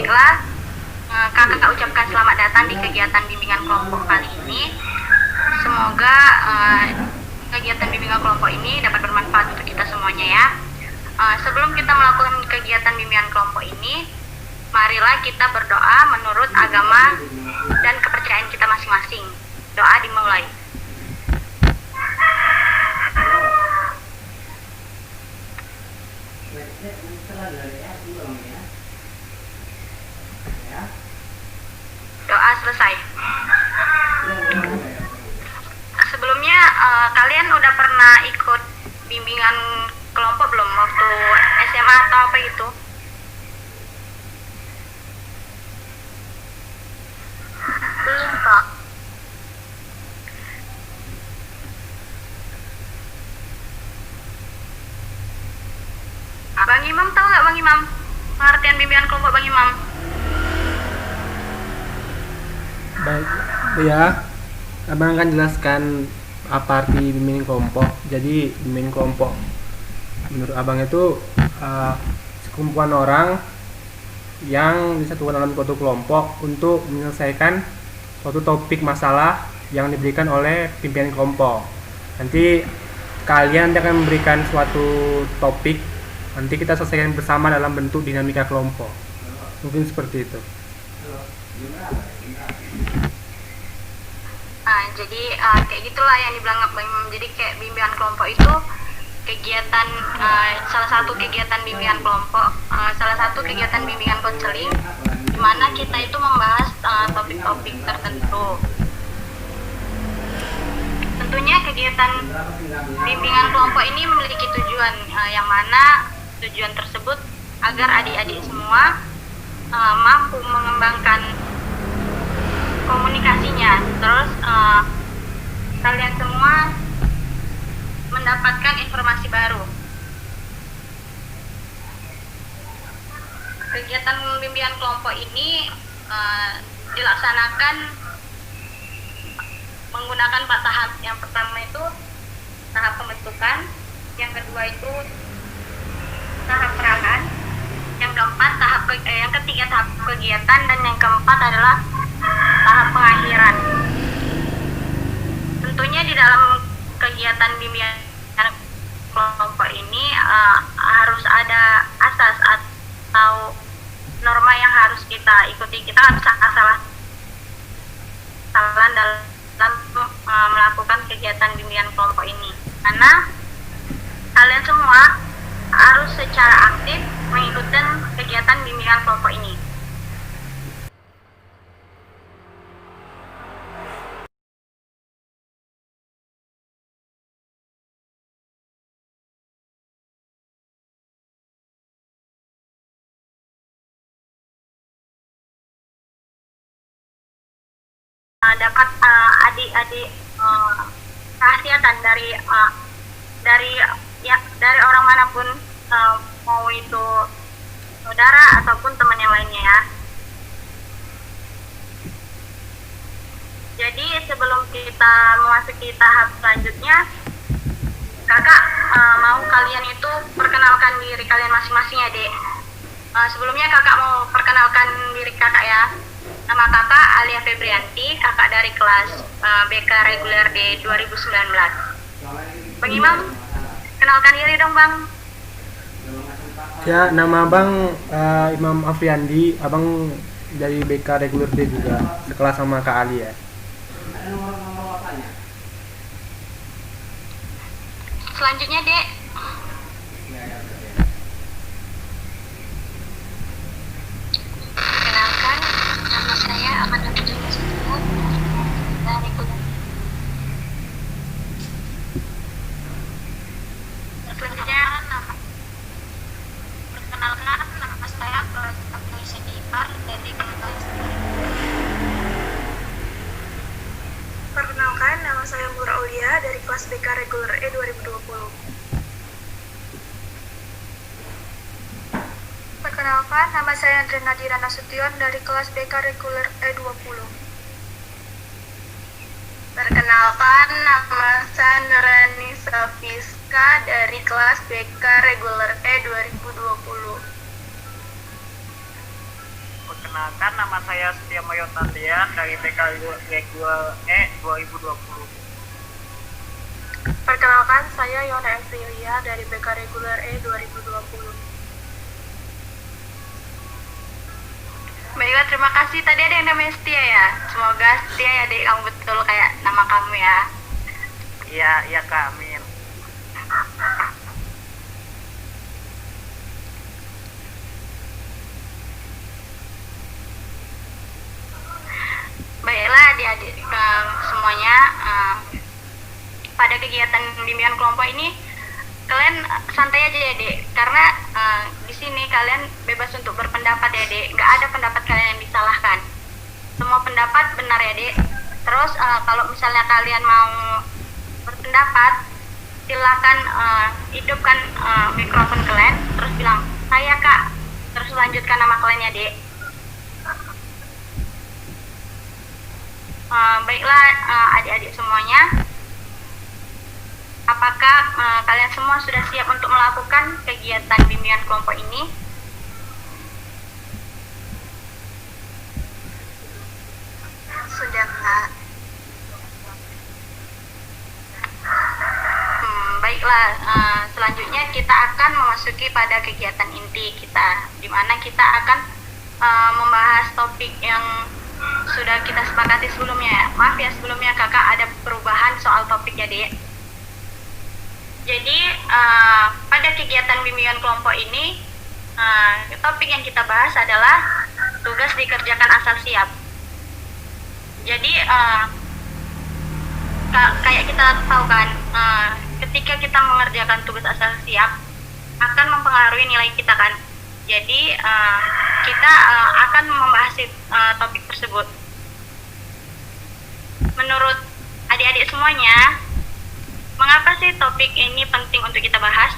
Baiklah, kakak ucapkan selamat datang di kegiatan bimbingan kelompok kali ini. Semoga kegiatan bimbingan kelompok ini dapat bermanfaat untuk kita semuanya ya. Sebelum kita melakukan kegiatan bimbingan kelompok ini, marilah kita berdoa menurut agama dan kepercayaan kita masing-masing. Doa dimulai. Doa selesai. Sebelumnya kalian udah pernah ikut bimbingan kelompok belum waktu SMA atau apa itu? Belum, Kak. Bang Imam tahu nggak, Bang Imam, pengertian bimbingan kelompok, Bang Imam? Baik, ya, abang akan jelaskan apa arti bimbingan kelompok. Jadi bimbingan kelompok menurut abang itu sekumpulan orang yang disatukan dalam suatu kelompok untuk menyelesaikan suatu topik masalah yang diberikan oleh pimpinan kelompok. Nanti kalian akan memberikan suatu topik, nanti kita selesaikan bersama dalam bentuk dinamika kelompok. Mungkin seperti itu. Jadi kayak gitulah yang dibilang Bang Imam. Jadi kayak bimbingan kelompok itu kegiatan, salah satu kegiatan bimbingan kelompok, salah satu kegiatan bimbingan konseling di mana kita itu membahas topik-topik tertentu. Tentunya kegiatan bimbingan kelompok ini memiliki tujuan, yang mana tujuan tersebut agar adik-adik semua mampu mengembangkan komunikasinya, terus kalian semua mendapatkan informasi baru. Kegiatan bimbingan kelompok ini dilaksanakan menggunakan 4 tahap. Yang pertama itu tahap pembentukan, yang kedua itu tahap peragaan, yang ketiga tahap kegiatan, dan yang keempat adalah tahap pengakhiran. Tentunya di dalam kegiatan bimbingan kelompok ini harus ada asas atau norma yang harus kita ikuti. Kita nggak bisa asal-asalan dalam melakukan kegiatan bimbingan kelompok ini, karena kalian semua harus secara aktif mengikuti kegiatan bimbingan kelompok ini. Dapat adik-adik rahasiatan dari orang manapun, mau itu saudara ataupun teman yang lainnya ya. Jadi sebelum kita memasuki tahap selanjutnya, kakak mau kalian itu perkenalkan diri kalian masing-masing ya, Dek. Sebelumnya kakak mau perkenalkan diri kakak ya. Nama kakak Alia Febrianti, kakak dari kelas BK reguler D 2019. Bang Imam, kenalkan diri dong, Bang. Ya, nama abang Imam Afriandi, abang dari BK reguler D juga, sekelas sama Kak Ali ya. Selanjutnya, Dek. Kenalkan, nama saya Amanda Putri Nasution dari kelas. Selanjutnya, perkenalkan, nama saya Pratama Sedipar dari kelas. Perkenalkan, nama saya Mura Aulia dari kelas BK reguler E 2020. Perkenalkan, nama saya Andre Nadira Nasution dari kelas BK reguler E20. Perkenalkan, nama saya Nurani Safiska dari kelas BK reguler E 2020. Perkenalkan, nama saya Setia Mayon Tandian dari PK Reguler E 2020. Perkenalkan, saya Yona Evilia dari BK Reguler E 2020. Baiklah, terima kasih. Tadi ada yang namanya Setia ya. Semoga Setia ya dek, kamu betul kayak nama kamu ya. Iya, iya Kak, amin. Baiklah adik-adik semuanya, pada kegiatan bimbingan kelompok ini kalian santai aja ya dek, karena di sini kalian bebas untuk berpendapat ya dek, nggak ada pendapat kalian yang disalahkan, semua pendapat benar ya dek. Terus kalau misalnya kalian mau berpendapat, silakan hidupkan mikrofon kalian, terus bilang saya kak, terus lanjutkan nama kalian ya dek. Baiklah adik-adik semuanya, apakah kalian semua sudah siap untuk melakukan kegiatan bimbingan kelompok ini? Sudah, Kak. Baiklah, selanjutnya kita akan memasuki pada kegiatan inti kita, di mana kita akan membahas topik yang sudah kita sepakati sebelumnya. Maaf ya, sebelumnya kakak ada perubahan soal topik ya dek. Jadi pada kegiatan bimbingan kelompok ini, topik yang kita bahas adalah tugas dikerjakan asal siap. Jadi kayak kita tahu kan, ketika kita mengerjakan tugas asal siap akan mempengaruhi nilai kita kan. Jadi kita akan membahas topik tersebut. Menurut adik-adik semuanya, mengapa sih topik ini penting untuk kita bahas?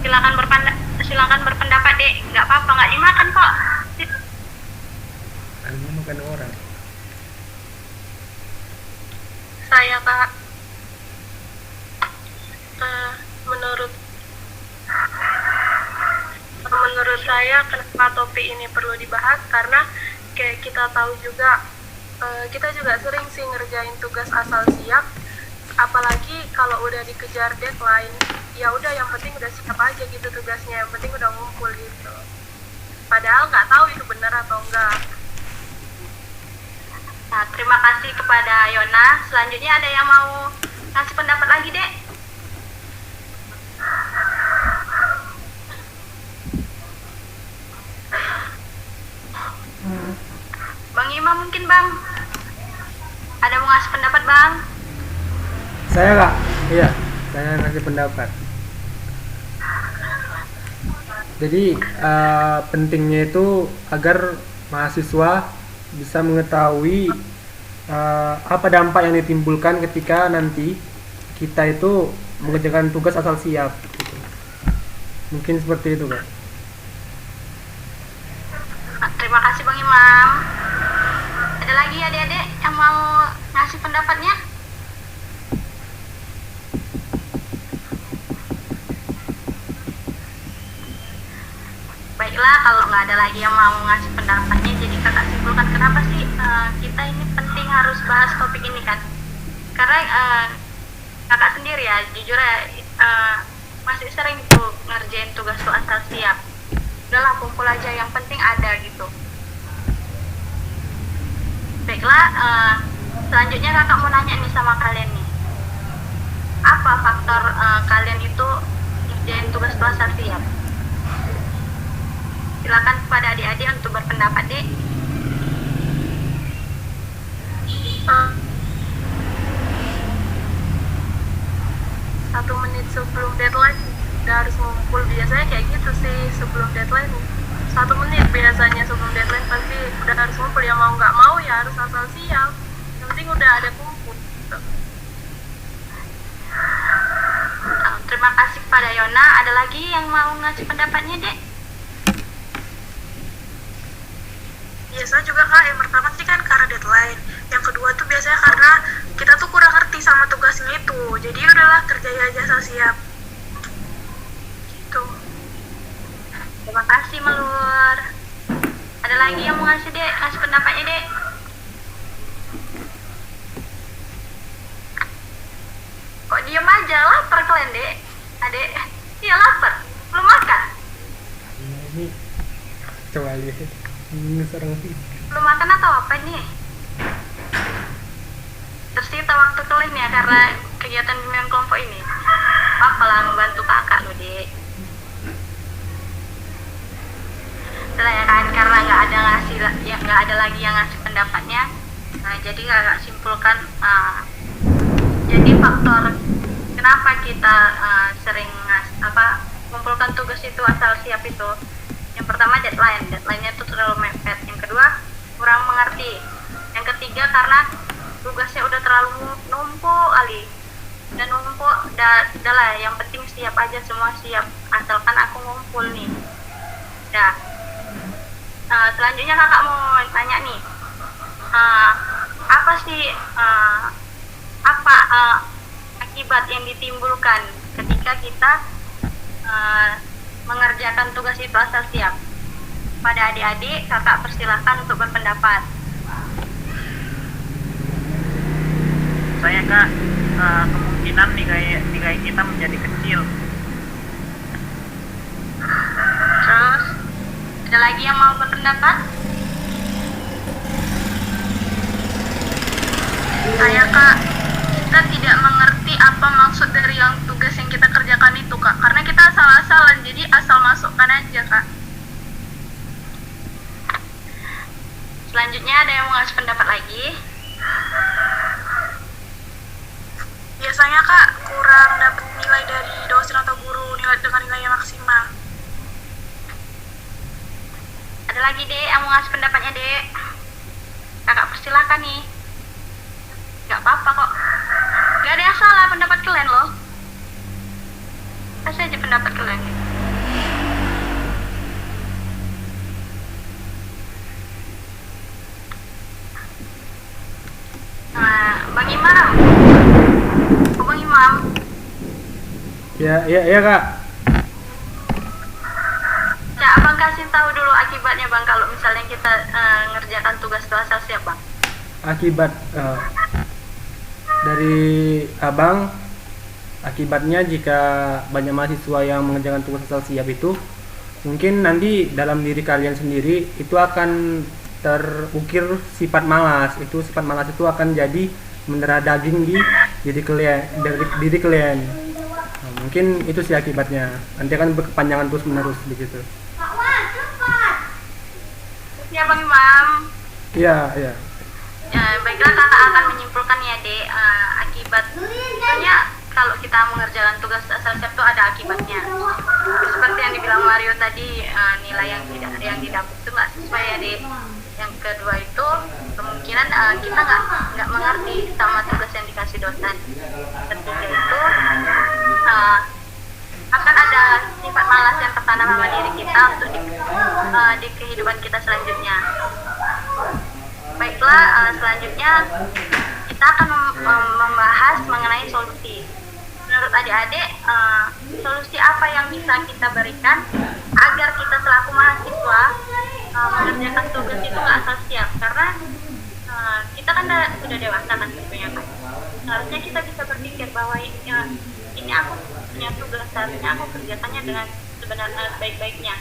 Silakan berpendapat dek, nggak apa-apa, nggak dimakan kok. Kamu makan orang. Saya, Kak. Menurut saya, kenapa topik ini perlu dibahas, karena kayak kita tahu juga, kita juga sering sih ngerjain tugas asal siap, apalagi kalau udah dikejar deadline, ya udah yang penting udah siap aja gitu tugasnya, yang penting udah ngumpul gitu. Padahal nggak tahu itu benar atau enggak. Nah, terima kasih kepada Yona. Selanjutnya ada yang mau ngasih pendapat lagi dek? Bang Ima mungkin bang, ada mau ngasih pendapat bang? Saya kak, iya, saya ngasih pendapat. Jadi pentingnya itu agar mahasiswa bisa mengetahui apa dampak yang ditimbulkan ketika nanti kita itu mengerjakan tugas asal siap. Gitu. Mungkin seperti itu kak. Terima kasih Bang Imam. Ada lagi adik-adik yang mau ngasih pendapatnya? Baiklah, kalau nggak ada lagi yang mau ngasih pendapatnya, jadi kakak simpulkan kenapa sih kita ini penting harus bahas topik ini kan? Karena kakak sendiri ya, jujur ya, masih sering tuh ngerjain tugas tuh asal siap. Udahlah, kumpul aja, yang penting ada gitu. Baiklah, selanjutnya kakak mau nanya nih sama kalian nih, apa faktor kalian itu ngerjain tugas tuh asal siap? Silakan kepada adik-adik untuk berpendapat deh. Satu menit sebelum deadline udah harus ngumpul, biasanya kayak gitu sih. Sebelum deadline 1 menit biasanya sebelum deadline pasti udah harus ngumpul, ya mau nggak mau ya harus asal siap, yang penting udah ada kumpul gitu. Terima kasih kepada Yona. Ada lagi yang mau ngasih pendapatnya dek? Biasa juga kak, yang pertama sih kan karena deadline, yang kedua tuh biasanya karena kita tuh kurang ngerti sama tugasnya itu, jadi udahlah kerjain aja asal siap gitu. Terima kasih Melur. Ada lagi yang mau ngasih dek, ngasih pendapatnya dek? Kok diem aja, lapar kalian dek? Adek, iya lapar, belum makan? Ini coba lihat ini seorang Belum makan atau apa nih? Tersita waktu kalian ya karena kegiatan bimbingan kelompok ini. Apalah membantu kakak lo dek. Setelah ya kan, karena nggak ada nggak ada lagi yang ngasih pendapatnya. Nah, jadi kakak simpulkan, jadi faktor kenapa kita sering kumpulkan tugas itu asal siap itu. Yang pertama deadline-nya tuh terlalu mepet. Yang kedua kurang mengerti. Yang ketiga karena tugasnya udah terlalu numpuk kali. Dan numpuk, udah lah, yang penting siap aja, semua siap asalkan aku ngumpul nih. Ya. Selanjutnya kakak mau tanya nih, apa sih akibat yang ditimbulkan ketika kita mengerjakan tugas itu asal siap? Pada adik-adik, kakak persilahkan untuk berpendapat. Saya kak, kemungkinan nilai kita menjadi kecil. Terus, ada lagi yang mau berpendapat? Saya kak, kita tidak mengerti apa maksud dari yang tugas yang kita kerjakan itu kak, karena kita asal-asalan, jadi asal masukkan aja kak. Selanjutnya ada yang mau ngasih pendapat lagi? Biasanya kak kurang dapat nilai dari dosen atau guru dengan nilai yang maksimal. Ada lagi dek yang mau ngasih pendapatnya dek? Kakak persilahkan nih. Gak apa-apa kok. Gak ada yang salah pendapat kalian loh. Kasih aja pendapat kalian. Nah, Bang Imam. Oh, Bang Imam. ya kak. Ya, abang kasih tahu dulu akibatnya bang kalau misalnya kita ngerjakan tugas itu asal siap bang. Akibat dari abang, akibatnya jika banyak mahasiswa yang mengerjakan tugas asal siap itu, mungkin nanti dalam diri kalian sendiri itu akan terukir sifat malas. Sifat malas itu akan jadi mendarah daging di diri kalian. Nah, mungkin itu sih akibatnya. Nanti akan berkepanjangan terus menerus begitu. Ya bang Imam. Iya. Ya, baiklah kakak akan menyimpulkan ya dek, akibatnya kalau kita mengerjakan tugas asal siap itu ada akibatnya. Seperti yang dibilang Mario tadi, nilai yang didapat itu nggak sesuai ya dek. Yang kedua itu kemungkinan kita nggak mengerti sama tugas yang dikasih dosen. Ketiga itu akan ada sifat malas yang tertanam sama diri kita untuk di kehidupan kita selanjutnya. Baiklah, selanjutnya kita akan membahas mengenai solusi. Menurut adik-adik, solusi apa yang bisa kita berikan agar kita selaku mahasiswa mengerjakan tugas itu nggak asal siap? Karena kita kan sudah dewasa kan tentunya kan. Seharusnya kita bisa berpikir bahwa ini aku punya tugas, seharusnya aku kerjakannya dengan sebenarnya baik-baiknya.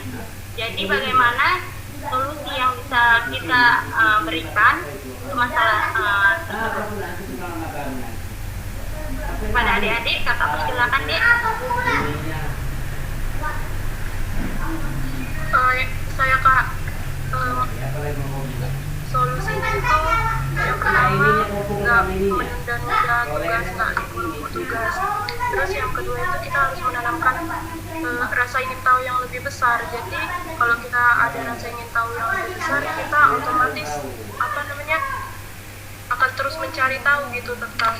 Jadi bagaimana solusi yang bisa kita berikan untuk masalah tersebut? Kepada adik-adik, kakak persilakan dek. Saya kak, solusinya itu yang pertama nggak menunda-nunda tugas. Terus yang kedua itu kita harus menanamkan rasa ingin tahu yang lebih besar. Jadi kalau kita ada rasa ingin tahu yang lebih besar, kita otomatis akan terus mencari tahu gitu tentang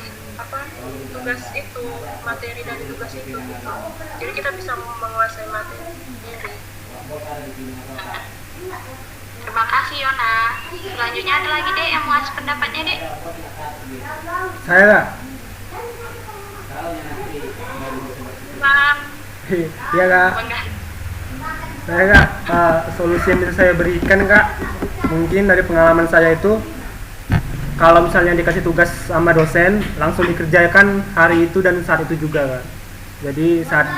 tugas itu, materi dari tugas itu gitu. Jadi kita bisa menguasai materi sendiri. Terima kasih Yona. Selanjutnya ada lagi dek yang mau ngasih pendapatnya dek. Saya kak. Bang. Iya kak. Bangga. Saya kak, solusi yang bisa saya berikan kak, mungkin dari pengalaman saya itu, kalau misalnya dikasih tugas sama dosen, langsung dikerjakan hari itu dan saat itu juga kak. Jadi saat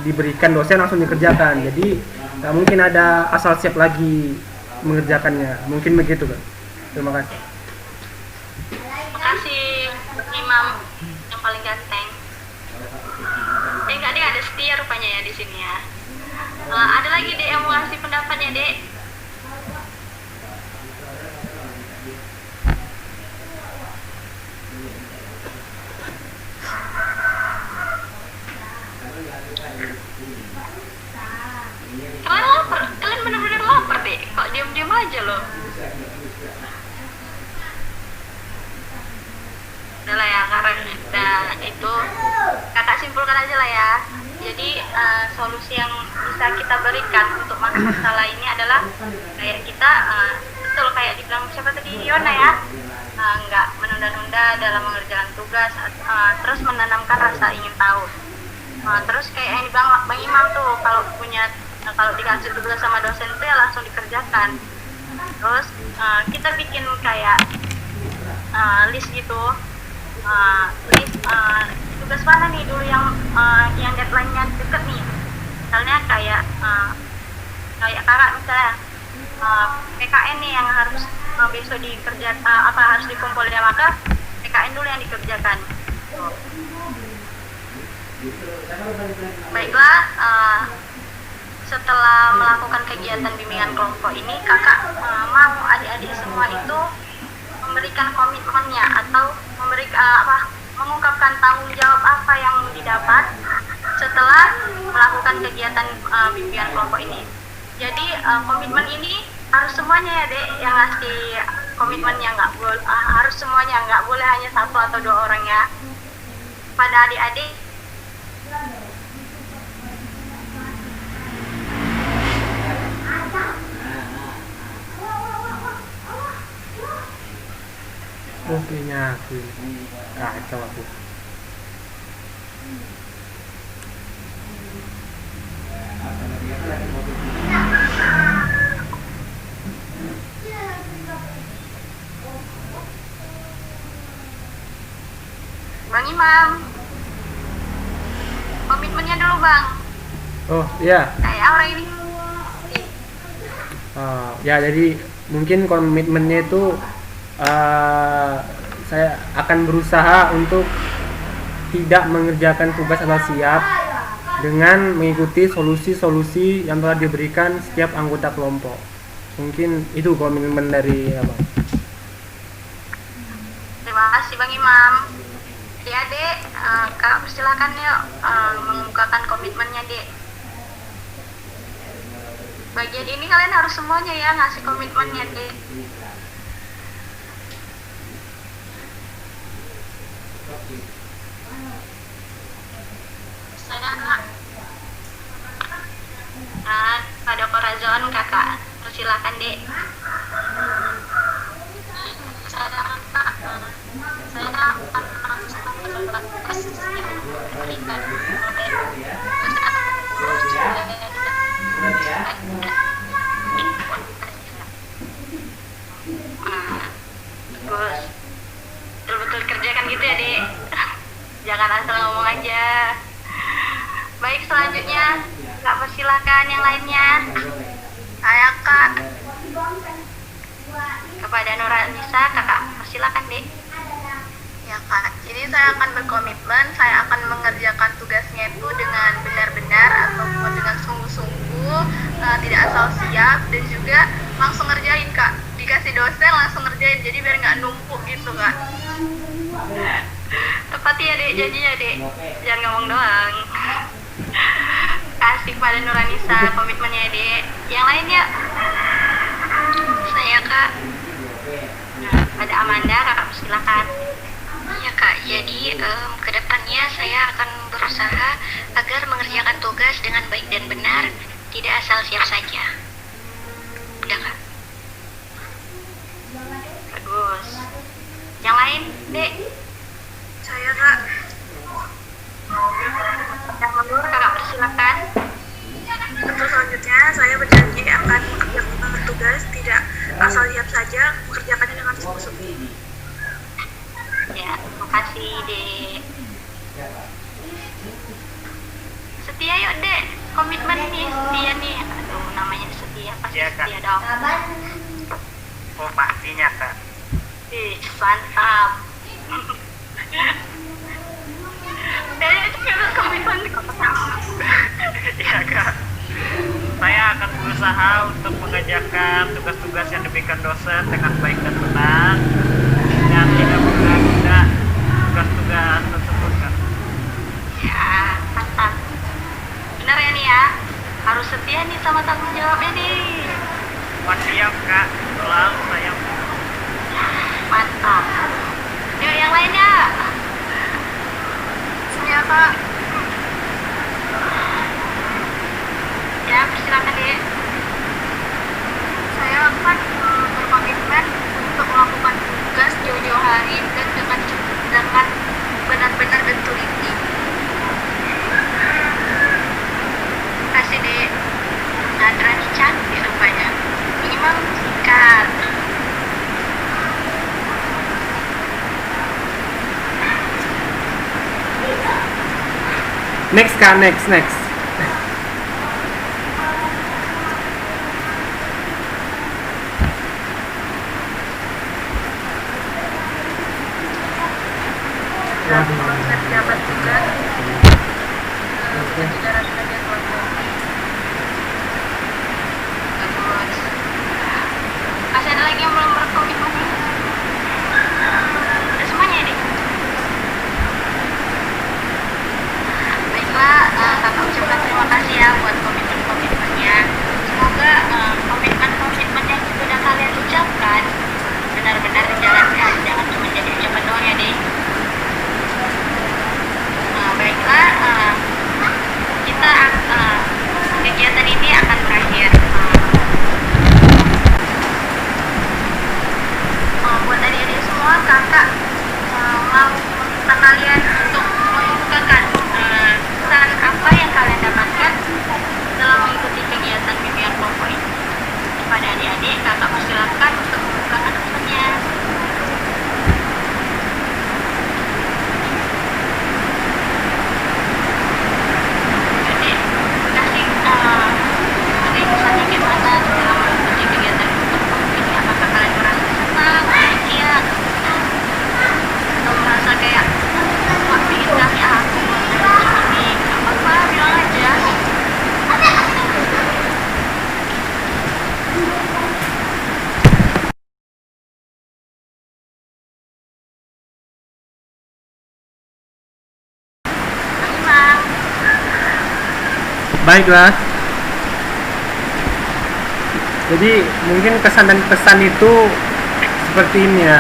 diberikan dosen langsung dikerjakan. Jadi nggak mungkin ada asal siap lagi mengerjakannya. Mungkin begitu kak. Terima kasih. Makasih Imam yang paling ganteng. Enggak deh, ada setia rupanya ya di sini ya. Ada lagi dek yang mau ngasih pendapatnya dek. Kalian lapar, kalian benar-benar lapar deh. Kok diam-diam aja loh. Udah lah ya, karena itu kakak simpulkan aja lah ya. Jadi solusi yang bisa kita berikan untuk masalah ini adalah kayak kita betul kayak dibilang siapa tadi, Yona ya, nggak menunda-nunda dalam mengerjakan tugas, terus menanamkan rasa ingin tahu. Terus kayak yang dibilang Bang Imam tuh, kalau dikasih tugas sama dosen tuh ya langsung dikerjakan. Terus kita bikin kayak list gitu, list tugas mana nih dulu yang deadline-nya deket nih. Misalnya kayak kakak misalnya PKN nih yang harus besok dikerjakan, harus dikumpul ya, maka PKN dulu yang dikerjakan. Baiklah, setelah melakukan kegiatan bimbingan kelompok ini, kakak mau adik-adik semua itu memberikan komitmennya atau mengungkapkan tanggung jawab apa yang didapat setelah melakukan kegiatan bimbingan kelompok ini. Jadi komitmen ini harus semuanya ya dek yang ngasih komitmennya, nggak boleh harus semuanya, nggak boleh hanya satu atau dua orang ya. Pada adik-adik Mungkinnya aku kacau aku. Bang Imam, komitmennya dulu bang. Oh iya. Kayak orang ini. Ya jadi mungkin komitmennya itu saya akan berusaha untuk tidak mengerjakan tugas asal siap dengan mengikuti solusi-solusi yang telah diberikan setiap anggota kelompok. Mungkin itu komitmen dari abang. Terima kasih Bang Imam. Ya dek, kak persilakan yuk mengemukakan komitmennya dek. Bagian ini kalian harus semuanya ya ngasih komitmennya dek. Pada Corazon kakak persilakan dek. Bagus, betul-betul kerjakan gitu ya dek. Jangan asal ngomong aja. Baik, selanjutnya kak persilakan yang lainnya. Saya kak. Kepada Nurhanisa kakak persilakan dek. Ya kak, jadi saya akan berkomitmen, saya akan mengerjakan tugasnya itu dengan benar-benar ataupun dengan sungguh-sungguh, tidak asal siap, dan juga langsung ngerjain kak. Dikasih dosen langsung ngerjain, jadi biar nggak numpuk gitu kak. Tepati ya dek janjinya dek, jangan ngomong doang. Kasih pada Nurhanisa komitmennya dek. Yang lainnya Saya kak. nah, pada Amanda kakak persilakan. Ya kak, jadi kedepannya saya akan berusaha agar mengerjakan tugas dengan baik dan benar, tidak asal siap saja. Udah kak. Bagus. Yang lain dek. Saya kak. Yang menurut kakak persilakan. Untuk selanjutnya saya tugas, tidak asal lihat saja, mengerjakannya dengan sungguh-sungguh. Ya, makasih Dek. Setia yuk Dek, komitmen nih, setia nih. Aduh, namanya setia, pasti Iya, Kak. setia dong. Oh pastinya Kak. Ih, mantap. Dek, juga komitmen Iya Kak. Saya akan berusaha untuk mengerjakan tugas-tugas yang diberikan dosen dengan baik dan benar dan tidak menunda tugas-tugas tersebut Kak. Ya, mantap. Benar ya nih ya, harus setia nih sama tanggung jawabnya nih. Siap Kak, selalu saya. Mantap. Yuk yang lainnya. Ya Kak, Ya, persilakan Dek. saya akan berkomitmen untuk melakukan tugas jauh-jauh hari dan dengan benar-benar dan teliti. Kasih Dek. Nadra nih cantik rupanya. Minimal sikat. Next Kak, next. Dan mengerjakan tugas menjalankan jadwalnya. Bagus. Masih ada lagi yang belum berkomitmen? Udah semuanya ya Dek? Baiklah, kakak ucapkan terima kasih ya buat komitmen-komitmennya. Semoga komitmen-komitmen yang sudah kalian ucapkan benar-benar dijalankan, jangan cuma jadi ucapan doang ya Dek. Baiklah, kegiatan ini akan berakhir. Buat adik-adik semua, kakak mau meminta kalian untuk mengungkapkan pesan apa yang kalian dapatkan dalam mengikuti kegiatan bimbingan kelompok ini. Kepada adik-adik, kakak persilakan untuk mengungkapkan pesannya. Adik, kasih ada pesannya gimana dalam mengikuti kegiatan kelompok ini? Apakah kalian merasa senang, bahagia, atau merasa kayak wah pengen kasih aku ini? Gak apa-apa, bilang aja. Terima. Baiklah. Jadi mungkin kesan dan pesan itu seperti ini ya.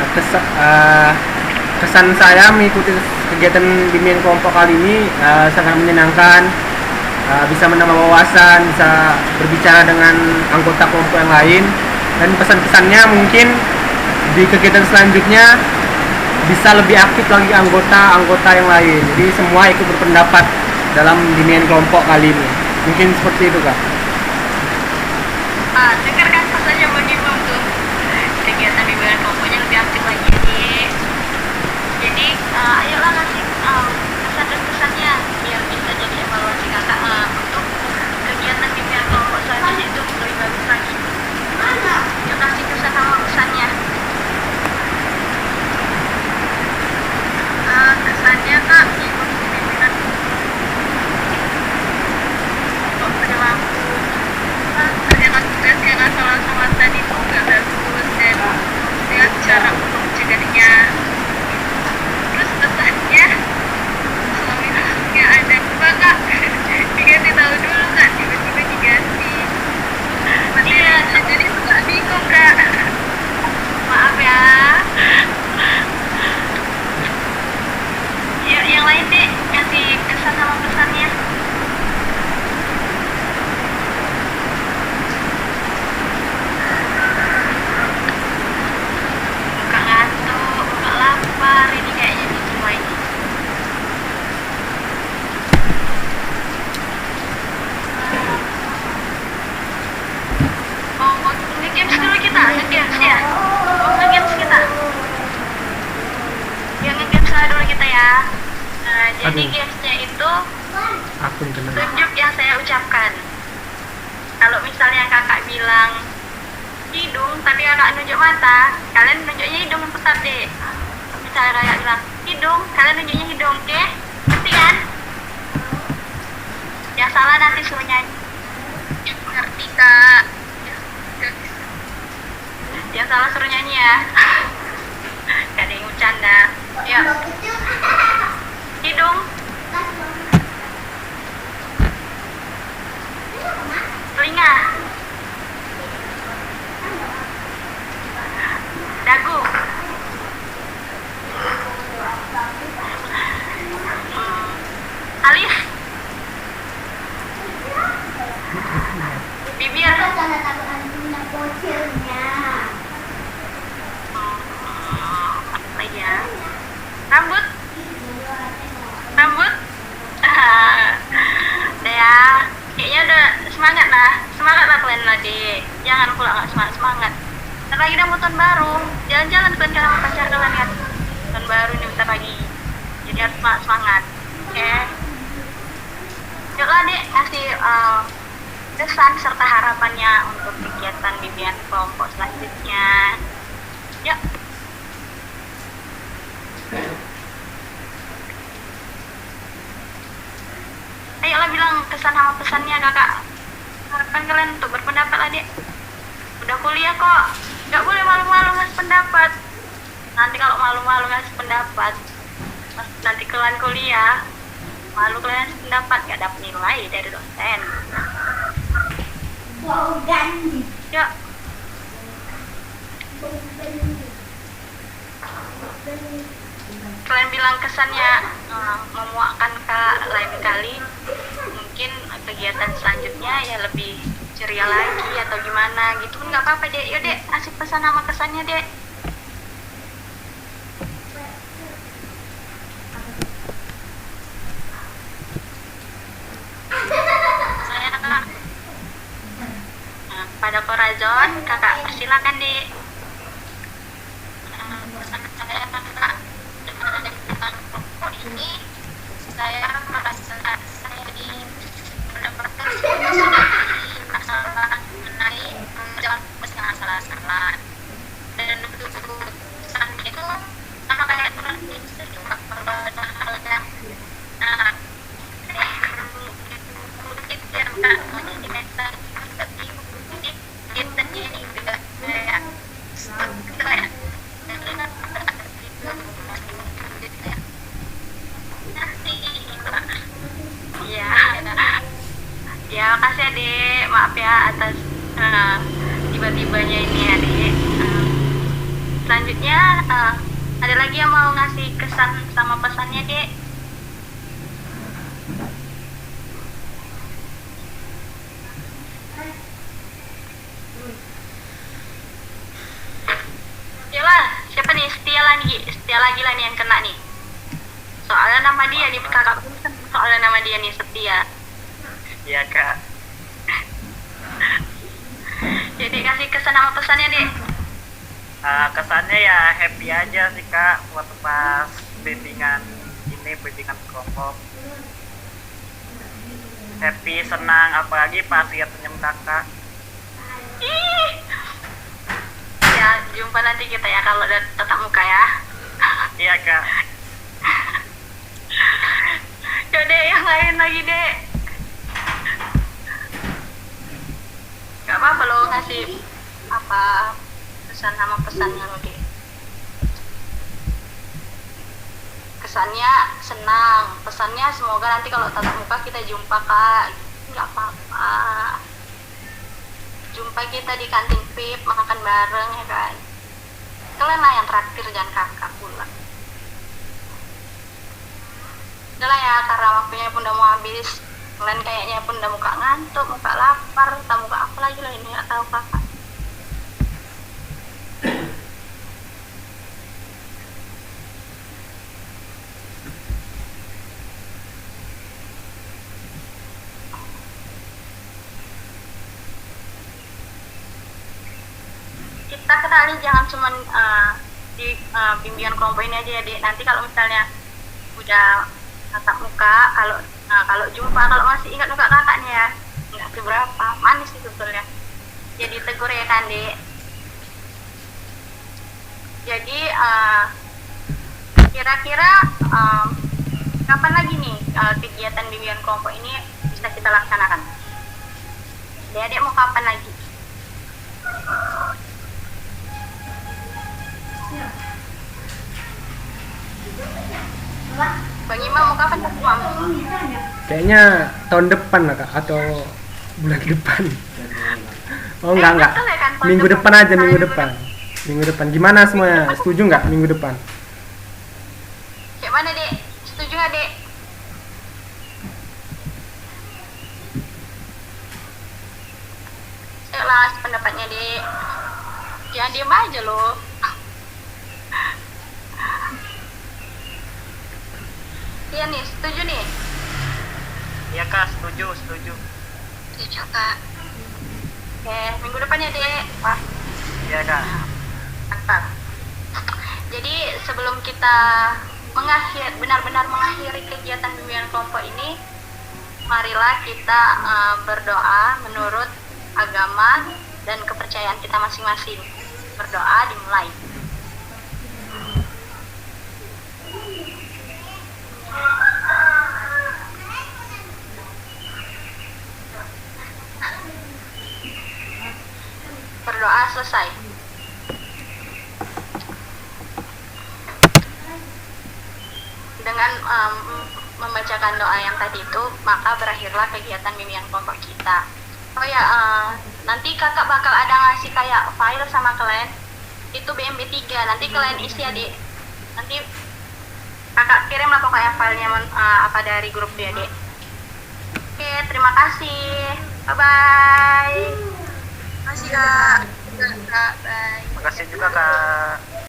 Kesan saya mengikuti kegiatan bimbingan kelompok kali ini sangat menyenangkan. Bisa menambah wawasan, bisa berbicara dengan anggota kelompok yang lain, dan pesan-pesannya mungkin di kegiatan selanjutnya bisa lebih aktif lagi anggota yang lain. Jadi semua ikut berpendapat dalam bimbingan kelompok kali ini. Mungkin seperti itu Kak. Dengarkan pesannya Bang Imam tuh. Kegiatan bimbingan kelompoknya lebih aktif lagi nih. Jadi ayolah kasih pesan dan pesannya biar bisa jadi evaluasi kakak untuk kegiatan bimbingan kelompok selanjutnya itu lebih bagus lagi. Yuk kasih pesan sama pesannya. Kesannya Kak, mengikuti pimpinan perilaku kerjakan tugas yang asal-asalan itu nggak bagus dan lihat cara untuk mencegahnya. Terus pesannya suami harusnya ada dua Kak. Jadi gesnya itu Aku yang kena. tunjuk yang saya ucapkan. Kalau misalnya kakak bilang hidung, tapi kakak nunjuk mata, kalian nunjuknya hidung yang besar deh. Misalnya kakak bilang hidung, kalian nunjuknya hidung, oke? Ngerti kan? Yang salah nanti suruh nyanyi. Ngerti kak. Yang salah suruh nyanyi ya. Gak ada yang bercanda. Ya. Hidung. Telinga. Dagu. Alis. Bibir. Apa ya? Rambut. Rambut. Udah ya. Kayaknya udah semangat lah. Semangat lah kalian lagi. Jangan pula nggak semangat. Bentar lagi udah mau tahun baru. Jalan-jalan kalian sama pacar kalian kan. Tahun baru ini bentar lagi. Jadi harus semangat. Oke. Yuklah dek kasih kesan serta harapannya untuk kegiatan bimbingan kelompok selanjutnya. Yuk. Ayolah bilang kesan sama pesannya kakak. Harapan kalian untuk berpendapat lah dek. Udah kuliah kok, nggak boleh malu-malu ngasih pendapat. Nanti kalau malu-malu ngasih pendapat, nanti kalian kuliah, malu kalian ngasih pendapat nggak dapat nilai dari dosen. Yuk. Kalian bilang kesannya memuakkan kak, lain kali mungkin kegiatan selanjutnya ya lebih ceria lagi atau gimana gitu kan nggak apa-apa dek. Yuk dek kasih pesan sama kesannya dek. Saya pada Corazon kakak persilakan dek. Pesan saya kakak dengan adanya kelompok ini, saya merasa saya mendapatkan solusi dari masalah mengenai menjawab yang salah-salah. Dan untuk pesan itu sama kayak teman bisa juga kalau ada hal yang mungkin yang tak menjadi mental tapi mungkin kita ini juga kayak kayak Ya, ya makasih adik, maaf ya atas tiba-tibanya ini adik. Selanjutnya ada lagi yang mau ngasih kesan sama pesannya dek? Yalah, siapa nih? Setia lagi lah nih yang kena nih. Soalnya nama dia nih kakak pesan, soalnya nama dia nih Setia. Iya kak. Jadi kasih kesan sama pesannya dek. Kesannya ya happy aja sih kak waktu pas bimbingan kelompok. Happy, senang, apalagi pas lihat senyum kakak. Ih. Ya jumpa nanti kita ya kalau udah tatap muka ya. Iya kak. Yaudah yang lain lagi dek. Gak apa-apa lo ngasih apa pesan sama pesannya lo dek. Kesannya senang, pesannya semoga nanti kalau tatap muka kita jumpa kak. Gak apa-apa. Jumpa kita di kantin VIP makan bareng ya kan. Kalian lah yang traktir jangan kakak pula. Udah lah ya, karena waktunya pun udah mau habis. Kalian kayaknya pun udah muka ngantuk, muka lapar, tak muka apa lagi lah ini, gak tahu kakak. Kita kenali jangan cuman di bimbingan kelompok ini aja ya dek. Nanti kalau misalnya udah tatap muka. Kalau jumpa, kalau masih ingat muka kakaknya ya, nggak seberapa manis sih sebetulnya. Jadi tegur ya kan dek. Jadi kira-kira kapan lagi nih kegiatan bimbingan kelompok ini bisa kita laksanakan? Adik mau kapan lagi? Bang Imam mau kapan Bang Imam? Kayaknya tahun depan lah kak, atau bulan depan. Oh enggak. Betul ya kan, tahun Minggu depan. depan aja, minggu depan. Minggu depan. Gimana semuanya? Setuju nggak minggu depan? Kayak mana dek? Setuju nggak dek? Jelas pendapatnya dek. Jangan diem aja loh. Iya nih, setuju nih. Iya kak, setuju. Setuju kak. Oke, minggu depan ya dek. Wah, Iya kak. mantap. Jadi sebelum kita benar-benar mengakhiri kegiatan bimbingan kelompok ini, marilah kita berdoa menurut agama dan kepercayaan kita masing-masing. Berdoa dimulai. Berdoa selesai. Dengan membacakan doa yang tadi itu, maka berakhirlah kegiatan bimbingan kelompok kita. Oh ya, nanti kakak bakal ada ngasih kayak file sama kalian. Itu BMB 3, nanti kalian isi adik. Nanti kakak kirim lah pokoknya filenya apa dari grup ya dek. Oke, terima kasih. Bye-bye. Makasih kak. Kak, bye. Makasih juga kak.